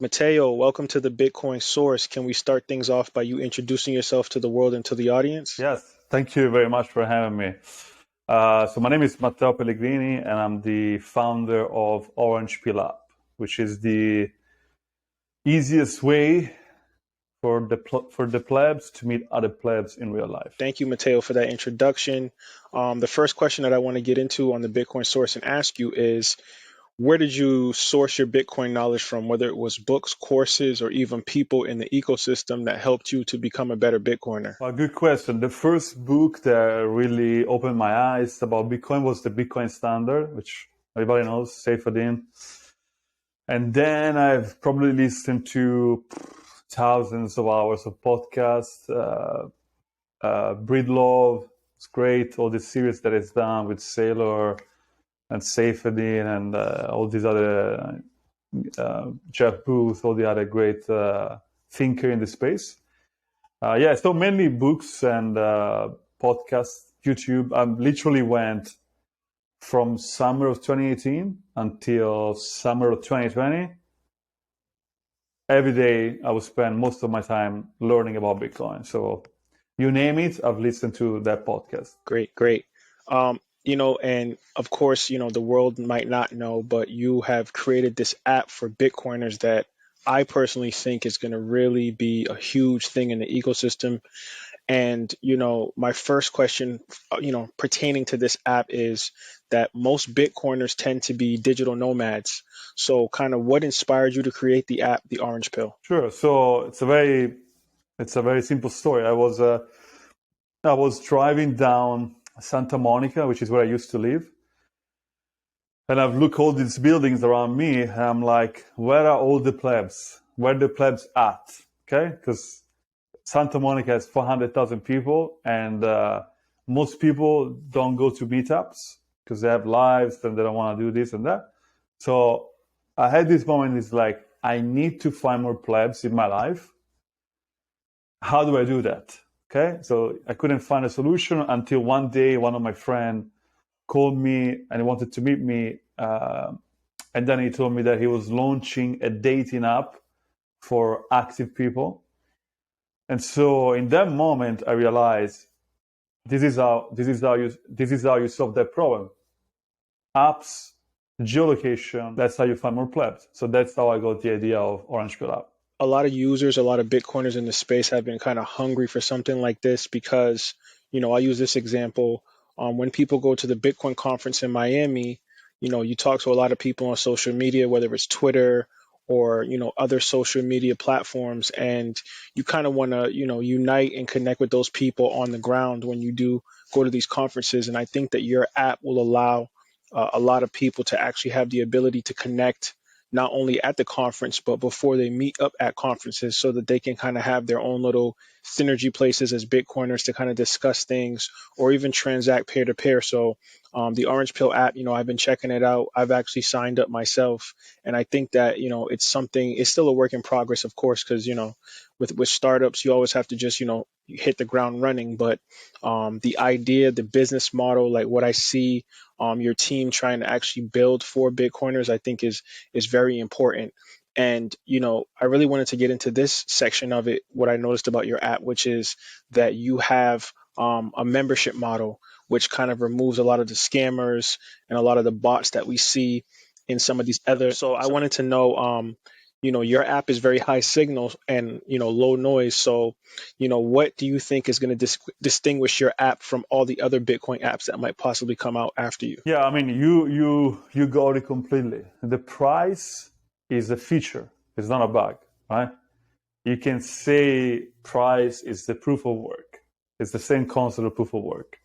Matteo, welcome to the Bitcoin Source. Can we start things off by you introducing yourself to the world and to the audience? Yes, thank you very much for having me. So my name is Matteo Pellegrini, and I'm the founder of Orange Pill App, which is the easiest way for the plebs to meet other plebs in real life. Thank you, Matteo, for that introduction. The first question that I want to get into on the Bitcoin Source and ask you is, where did you source your Bitcoin knowledge from, whether it was books, courses, or even people in the ecosystem that helped you to become a better Bitcoiner? Well, good question. The first book that really opened my eyes about Bitcoin was the Bitcoin Standard, which everybody knows, Saifedean. And then I've probably listened to thousands of hours of podcasts. Breedlove, it's great. All the series that it's done with Sailor and Saifedean and all these other Jeff Booth, all the other great thinker in the space. So mainly books and podcasts, YouTube. I literally went from summer of 2018 until summer of 2020. Every day I would spend most of my time learning about Bitcoin. So you name it, I've listened to that podcast. Great. And of course, the world might not know, but you have created this app for Bitcoiners that I personally think is going to really be a huge thing in the ecosystem. And, my first question, pertaining to this app is that most Bitcoiners tend to be digital nomads. So kind of what inspired you to create the app, The Orange Pill? Sure. So it's a very simple story. I was driving down Santa Monica, which is where I used to live. And I've looked all these buildings around me, and I'm like, where are all the plebs? Where are the plebs at? Okay? Because Santa Monica has 400,000 people, and most people don't go to meetups because they have lives and they don't want to do this and that. So I had this moment, it's like, I need to find more plebs in my life. How do I do that? Okay, so I couldn't find a solution until one day one of my friends called me and he wanted to meet me. And then he told me that he was launching a dating app for active people. And so in that moment, I realized this is how you solve that problem. Apps, geolocation, that's how you find more plebs. So that's how I got the idea of Orange Pill App. A lot of users, a lot of Bitcoiners in the space have been kind of hungry for something like this because, I'll use this example. When people go to the Bitcoin conference in Miami, you talk to a lot of people on social media, whether it's Twitter or, other social media platforms, and you kind of want to, unite and connect with those people on the ground when you do go to these conferences. And I think that your app will allow a lot of people to actually have the ability to connect not only at the conference, but before they meet up at conferences so that they can kind of have their own little synergy places as Bitcoiners to kind of discuss things or even transact peer to peer. So the Orange Pill app, I've been checking it out. I've actually signed up myself. And I think that, it's still a work in progress, of course, because, with startups, you always have to just, hit the ground running. But the idea, the business model, like what I see your team trying to actually build for Bitcoiners, I think is very important. And, I really wanted to get into this section of it, what I noticed about your app, which is that you have a membership model, which kind of removes a lot of the scammers and a lot of the bots that we see in some of these other. So I wanted to know, your app is very high signal and, low noise. So, what do you think is going to distinguish your app from all the other Bitcoin apps that might possibly come out after you? Yeah, I mean, you got it completely. The price is a feature. It's not a bug, right? You can say price is the proof of work. It's the same concept of proof of work.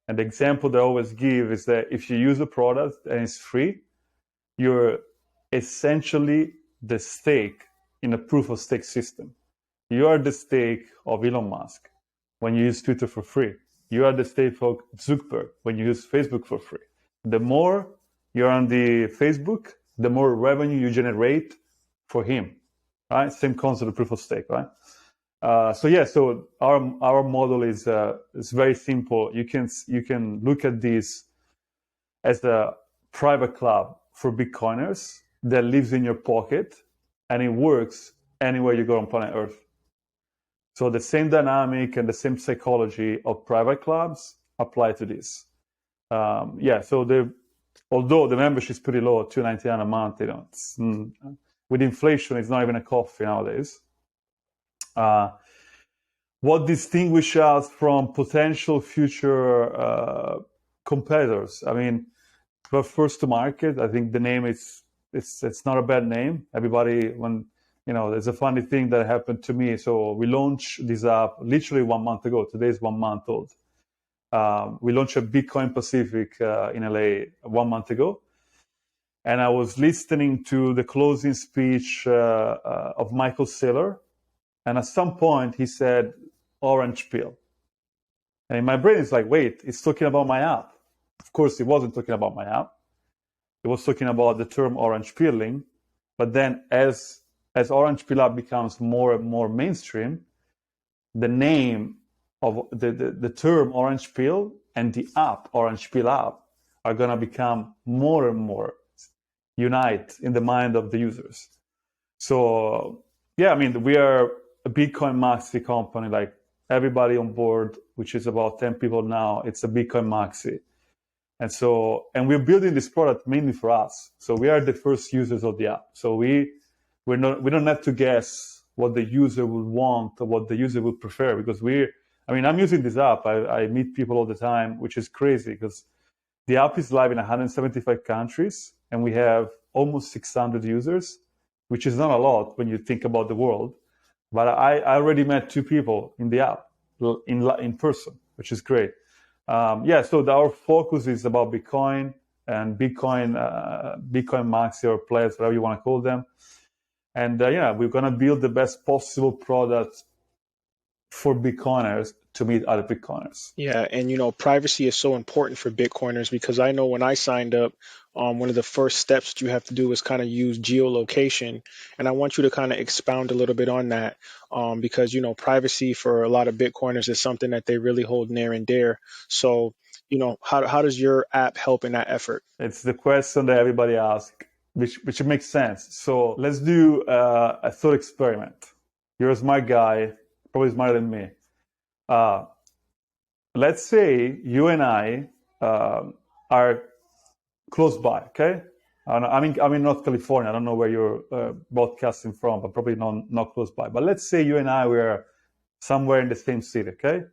And the example that I always give is that if you use a product and it's free, you're essentially the stake in a proof of stake system. You are the stake of Elon Musk when you use Twitter for free. You are the stake of Zuckerberg when you use Facebook for free. The more you're on the Facebook, the more revenue you generate for him, right? Same concept of proof of stake, right? So our model is very simple. You can look at this as a private club for Bitcoiners that lives in your pocket, and it works anywhere you go on planet Earth. So the same dynamic and the same psychology of private clubs apply to this. So although the membership is pretty low, $2.99 a month, with inflation, it's not even a coffee nowadays. What distinguishes us from potential future competitors? I mean, we're first to market. I think the name it's not a bad name. Everybody, there's a funny thing that happened to me. So we launched this app literally 1 month ago. Today is 1 month old. We launched a Bitcoin Pacific in LA 1 month ago. And I was listening to the closing speech of Michael Saylor. And at some point he said, orange pill. And in my brain, it's like, wait, it's talking about my app. Of course, it wasn't talking about my app. It was talking about the term orange pilling. But then as orange pill app becomes more and more mainstream, the name of the term orange pill and the app orange pill app are going to become more and more unite in the mind of the users. So yeah, I mean, we are a Bitcoin Maxi company, like everybody on board, which is about 10 people now, it's a Bitcoin Maxi. And we're building this product mainly for us. So we are the first users of the app. So we don't have to guess what the user will want or what the user will prefer, because I'm using this app. I meet people all the time, which is crazy because the app is live in 175 countries and we have almost 600 users, which is not a lot when you think about the world. But I already met 2 people in the app in person, which is great. So our focus is about Bitcoin and Bitcoin Maxi or Plebs, whatever you want to call them. And we're going to build the best possible product for Bitcoiners to meet other Bitcoiners. Yeah, and privacy is so important for Bitcoiners, because I know when I signed up, one of the first steps that you have to do is kind of use geolocation, and I want you to kind of expound a little bit on that, because privacy for a lot of Bitcoiners is something that they really hold near and dear. So, how does your app help in that effort? It's the question that everybody asks, which makes sense. So let's do a thought experiment. You're a smart guy, probably smarter than me. Let's say you and I are close by, okay? I'm in North California. I don't know where you're broadcasting from, but probably not close by. But let's say you and I were somewhere in the same city, okay?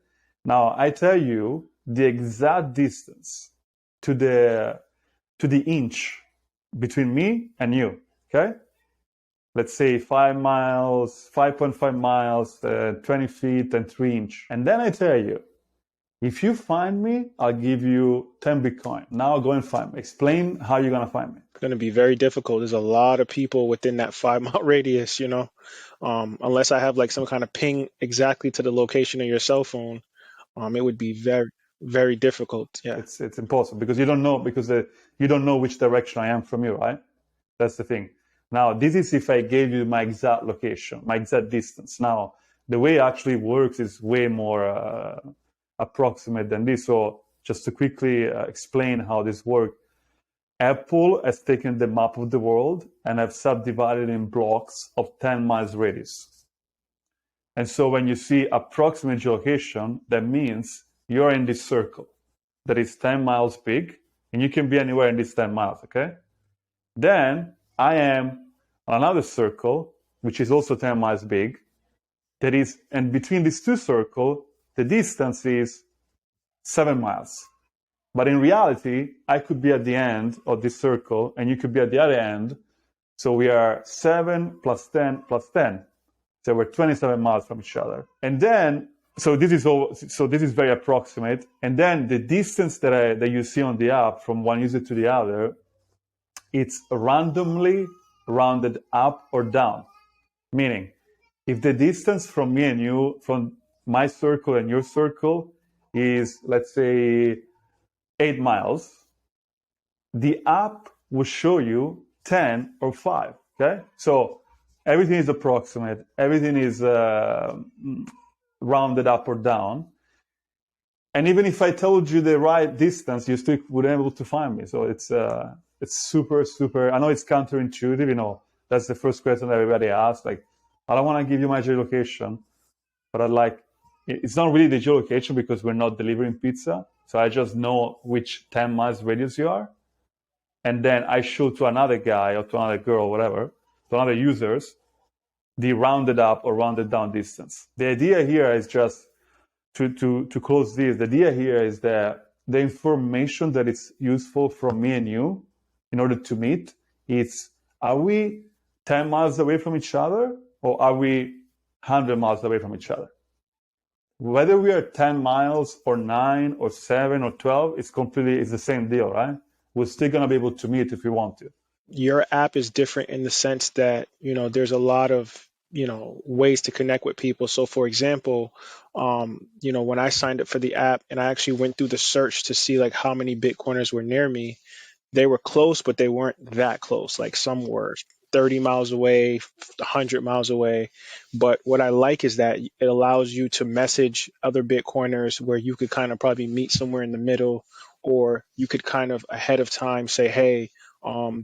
Now, I tell you the exact distance to the inch between me and you, okay? Let's say 5 miles, 5.5 miles, 20 feet and 3 inch. And then I tell you, if you find me, I'll give you 10 Bitcoin. Now go and find me. Explain how you're going to find me. It's going to be very difficult. There's a lot of people within that 5-mile radius, unless I have like some kind of ping exactly to the location of your cell phone, it would be very, very difficult. Yeah. It's impossible because you don't know, you don't know which direction I am from you, right? That's the thing. Now, this is if I gave you my exact location, my exact distance. Now, the way it actually works is way more approximate than this. So just to quickly explain how this works, Apple has taken the map of the world and have subdivided in blocks of 10 miles radius. And so when you see approximate geolocation, that means you're in this circle that is 10 miles big, and you can be anywhere in these 10 miles, okay? Then I am on another circle, which is also 10 miles big. And between these 2 circles, the distance is 7 miles. But in reality, I could be at the end of this circle and you could be at the other end. So we are 7 plus 10 plus 10. So we're 27 miles from each other. And then, so this is very approximate. And then the distance that you see on the app from one user to the other, it's randomly rounded up or down. Meaning, if the distance from me and you, from my circle and your circle is, let's say, 8 miles, the app will show you 10 or 5, okay? So everything is approximate, everything is rounded up or down. And even if I told you the right distance, you still wouldn't be able to find me. So it's super, super, I know it's counterintuitive, That's the first question that everybody asks. Like, I don't want to give you my geolocation, but it's not really the geolocation because we're not delivering pizza. So I just know which 10 miles radius you are. And then I show to another guy or to another girl, whatever, to other users, the rounded up or rounded down distance. The idea here is just to close this. The idea here is that the information that is useful from me and you in order to meet is, are we 10 miles away from each other or are we 100 miles away from each other? Whether we are 10 miles or 9 or 7 or 12, it's the same deal, right? We're still going to be able to meet if we want to. Your app is different in the sense that, there's a lot of, ways to connect with people. So for example, when I signed up for the app and I actually went through the search to see like how many Bitcoiners were near me, they were close, but they weren't that close. Like some were 30 miles away, 100 miles away. But what I like is that it allows you to message other Bitcoiners where you could kind of probably meet somewhere in the middle, or you could kind of ahead of time say, hey,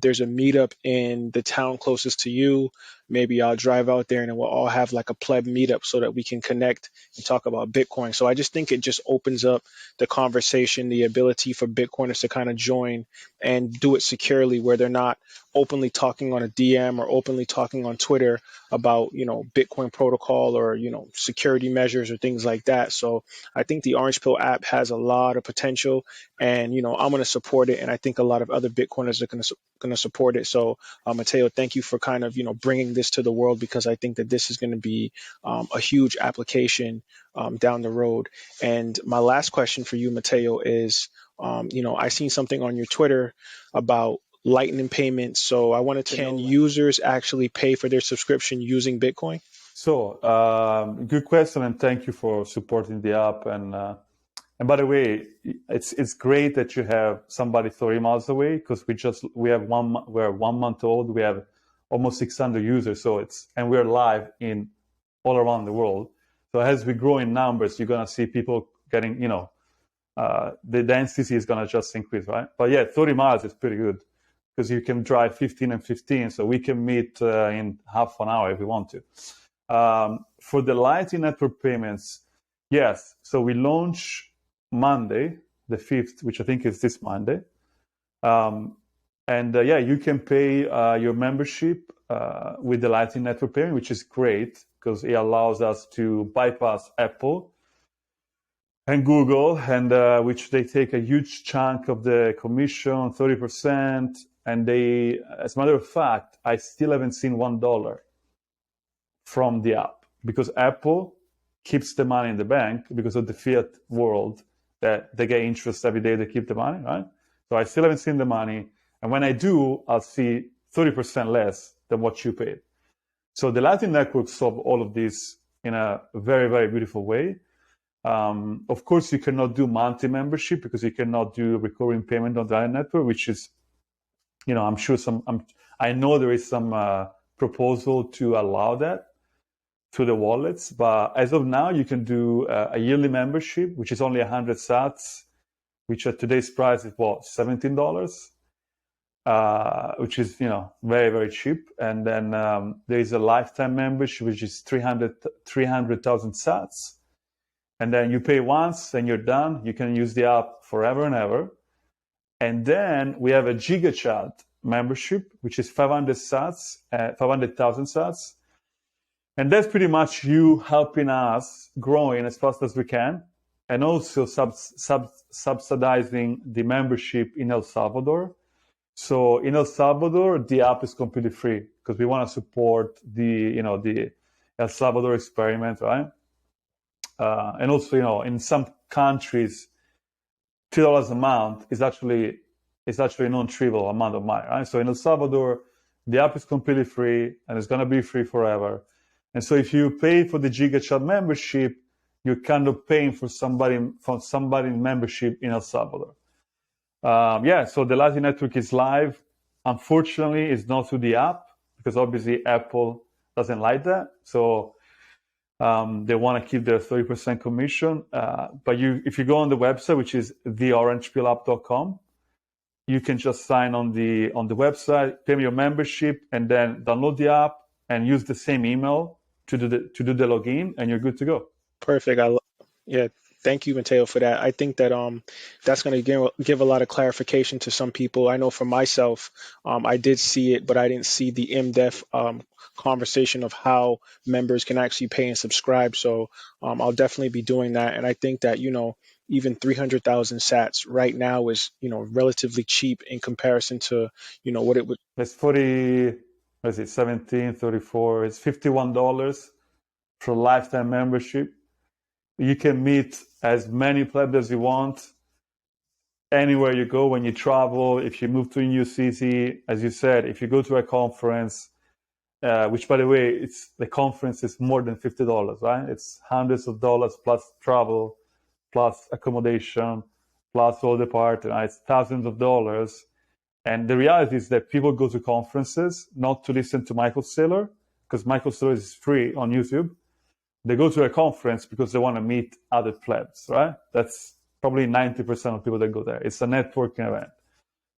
there's a meetup in the town closest to you. Maybe I'll drive out there and we'll all have like a pleb meetup so that we can connect and talk about Bitcoin. So I just think it just opens up the conversation, the ability for Bitcoiners to kind of join and do it securely where they're not openly talking on a DM or openly talking on Twitter about, Bitcoin protocol or, security measures or things like that. So I think the Orange Pill app has a lot of potential and, I'm going to support it. And I think a lot of other Bitcoiners are going to support it. So Matteo, thank you for kind of, bringing this to the world, because I think that this is going to be a huge application down the road. And my last question for you, Matteo, is, I seen something on your Twitter about Lightning payments. So I wanted to know, can users actually pay for their subscription using Bitcoin? So, good question, and thank you for supporting the app. And by the way, it's great that you have somebody 30 miles away, because we're 1 month old. We have almost 600 users. And we're live in all around the world. So as we grow in numbers, you're gonna see people getting, the density is gonna just increase, right? But yeah, 30 miles is pretty good because you can drive 15 and 15. So we can meet in half an hour if we want to. For the Lightning Network payments, yes. So we launch Monday, the 5th, which I think is this Monday. You can pay your membership with the Lightning Network payment, which is great because it allows us to bypass Apple and Google, and which they take a huge chunk of the commission, 30%. And they, as a matter of fact, I still haven't seen $1 from the app because Apple keeps the money in the bank because of the fiat world that they get interest every day. They keep the money, right? So I still haven't seen the money. And when I do, I'll see 30% less than what you paid. So the Lightning Network solve all of this in a very, very beautiful way. Of course, you cannot do monthly membership because you cannot do recurring payment on the Lightning Network, which is, I'm sure I know there is some proposal to allow that to the wallets. But as of now, you can do a yearly membership, which is only 100 sats, which at today's price is $17. Which is, very, very cheap. And then there is a lifetime membership, which is 300,000 sats. And then you pay once and you're done. You can use the app forever and ever. And then we have a GigaChat membership, which is 500,000 sats. And that's pretty much you helping us growing as fast as we can, and also subsidizing the membership in El Salvador. So in El Salvador, the app is completely free because we want to support the El Salvador experiment, right? And also, in some countries, $2 a month is actually a non-trivial amount of money, right? So in El Salvador, the app is completely free and it's going to be free forever. And so if you pay for the GigaChat membership, you're kind of paying for somebody membership in El Salvador. So the Lightning Network is live. Unfortunately, it's not through the app because obviously Apple doesn't like that. So they want to keep their 30% commission. But if you go on the website, which is theorangepillapp.com, you can just sign on the website, pay your membership, and then download the app and use the same email to do the login, and you're good to go. Perfect. Yeah, thank you, Matteo, for that. I think that that's going to give a lot of clarification to some people. I know for myself, I did see it, but I didn't see the in-depth conversation of how members can actually pay and subscribe. So I'll definitely be doing that. And I think that, even 300,000 sats right now is, relatively cheap in comparison to, what it would. It's 40, what is it, 17.34. It's $51 for a lifetime membership. You can meet as many plebs as you want anywhere you go when you travel. If you move to a new city, as you said, if you go to a conference, which, by the way, the conference is more than $50, right? It's hundreds of dollars plus travel, plus accommodation, plus all the part. It's thousands of dollars. And the reality is that people go to conferences not to listen to Michael Saylor, because Michael Saylor is free on YouTube. They go to a conference because they want to meet other plebs, right? That's probably 90% of people that go there. It's a networking event.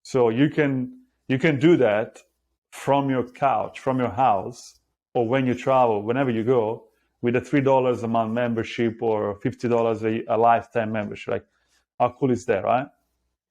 So you can do that from your couch, from your house, or when you travel, whenever you go, with a $3 a month membership or $50 a lifetime membership. Like, how cool is that, right?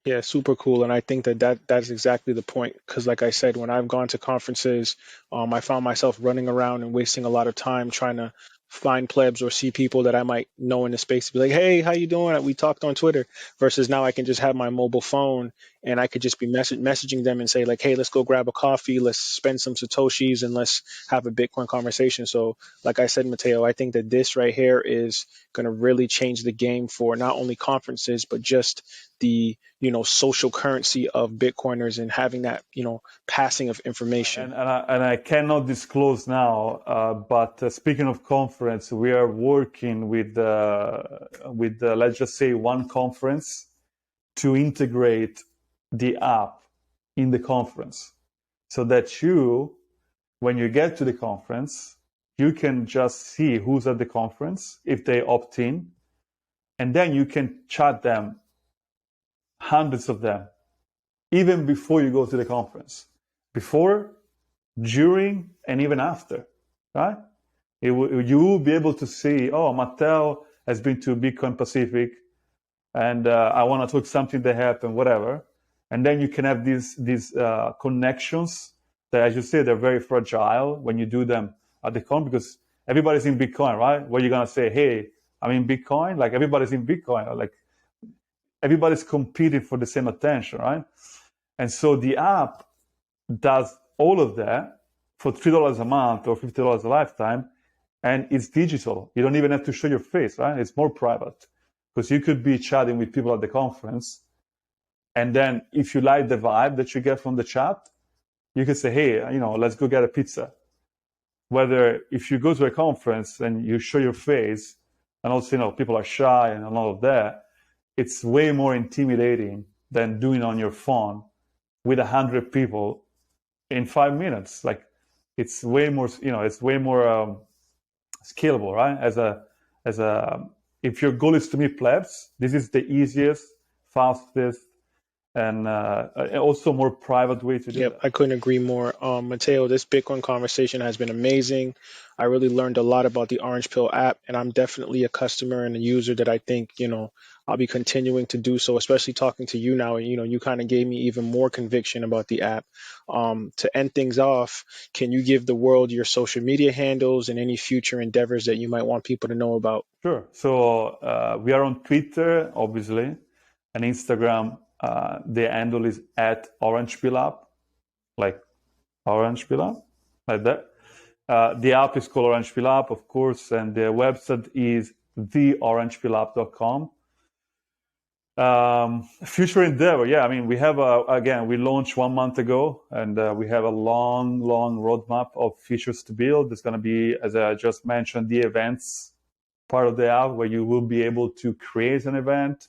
Yeah, super cool. And I think that's exactly the point. Because, like I said, when I've gone to conferences, I found myself running around and wasting a lot of time trying to find plebs or see people that I might know in the space. Be like, hey, how you doing? We talked on Twitter. Versus now I can just have my mobile phone and I could just be messaging them and say like, hey, let's go grab a coffee. Let's spend some Satoshis and let's have a Bitcoin conversation. So, like I said, Matteo, I think that this right here is going to really change the game for not only conferences, but just the social currency of Bitcoiners and having that passing of information. And I cannot disclose now, but speaking of conference, we are working with let's just say one conference to integrate the app in the conference, so that when you get to the conference, you can just see who's at the conference if they opt in, and then you can chat them, hundreds of them, even before you go to the conference, before, during, and even after, right? You will be able to see, oh, Matteo has been to Bitcoin Pacific, and I want to talk something that happened, whatever. And then you can have these connections that, as you say, they're very fragile when you do them at the con, because everybody's in Bitcoin, right? Where you're gonna say, hey, I'm in Bitcoin, like everybody's in Bitcoin, like everybody's competing for the same attention, right? And so the app does all of that for $3 a month or $50 a lifetime, and it's digital. You don't even have to show your face, right? It's more private, because you could be chatting with people at the conference, and then if you like the vibe that you get from the chat, you could say, hey, let's go get a pizza. Whether if you go to a conference and you show your face, and also people are shy and all of that, it's way more intimidating than doing on your phone with 100 people in 5 minutes. Like, it's way more, it's way more scalable, right? If your goal is to meet plebs, this is the easiest, fastest, and also more private way to do Yep, that. I couldn't agree more. Matteo, this Bitcoin conversation has been amazing. I really learned a lot about the Orange Pill app, and I'm definitely a customer and a user that I think, I'll be continuing to do so, especially talking to you now. And, you kind of gave me even more conviction about the app. To end things off, can you give the world your social media handles and any future endeavors that you might want people to know about? Sure. So we are on Twitter, obviously, and Instagram. The handle is at @OrangePillApp, like Orange Pill App, like that. The app is called Orange Pill App, of course, and the website is theorangepillapp.com. Future endeavor, yeah. I mean, we have we launched 1 month ago, and we have a long roadmap of features to build. There's going to be, as I just mentioned, the events part of the app, where you will be able to create an event,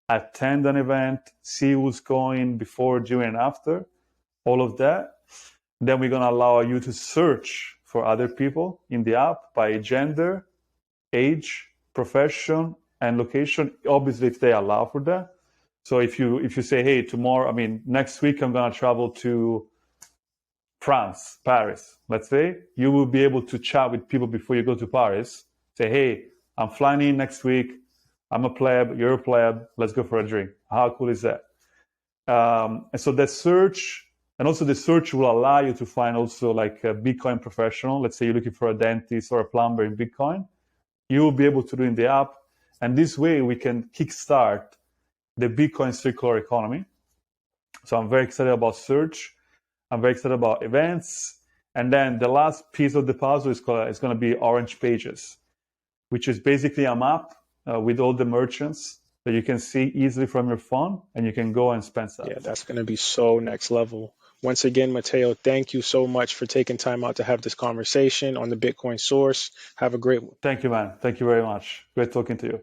attend an event, see who's going before, during, and after, all of that. Then we're going to allow you to search for other people in the app by gender, age, profession, and location, obviously, if they allow for that. So if you say, hey, next week I'm gonna travel to France, Paris, let's say, you will be able to chat with people before you go to Paris. Say, hey, I'm flying in next week. I'm a pleb, you're a pleb. Let's go for a drink. How cool is that? And so that search, and also the search will allow you to find also like a Bitcoin professional. Let's say you're looking for a dentist or a plumber in Bitcoin. You will be able to do in the app. And this way we can kickstart the Bitcoin circular economy. So I'm very excited about search. I'm very excited about events. And then the last piece of the puzzle is going to be Orange Pages, which is basically a map with all the merchants that you can see easily from your phone, and you can go and spend stuff. Yeah, that's going to be so next level. Once again, Matteo, thank you so much for taking time out to have this conversation on the Bitcoin Source. Have a great one. Thank you, man. Thank you very much. Great talking to you.